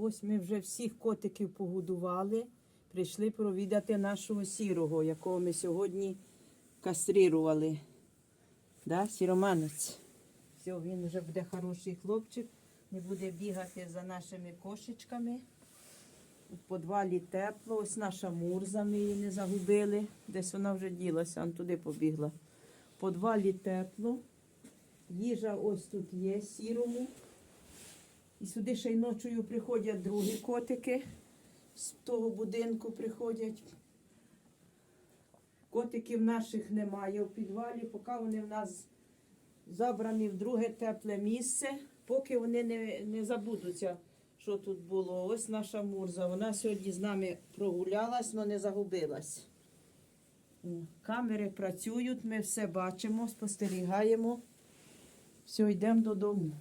Ось ми вже всіх котиків погодували. Прийшли провідати нашого сірого, якого ми сьогодні кастрирували. Да, сіроманець? Все, він вже буде хороший хлопчик. Не буде бігати за нашими кошечками. У підвалі тепло. Ось наша мурза, ми її не загубили. Десь вона вже ділася, он туди побігла. У підвалі тепло. Їжа ось тут є, сірому. І сюди ще й ночою приходять другі котики. З того будинку приходять. Котиків наших немає в підвалі, поки вони в нас забрані в друге тепле місце, поки вони не забудуться, що тут було. Ось наша мурза. Вона сьогодні з нами прогулялась, але не загубилась. Камери працюють, ми все бачимо, спостерігаємо. Все, йдемо додому.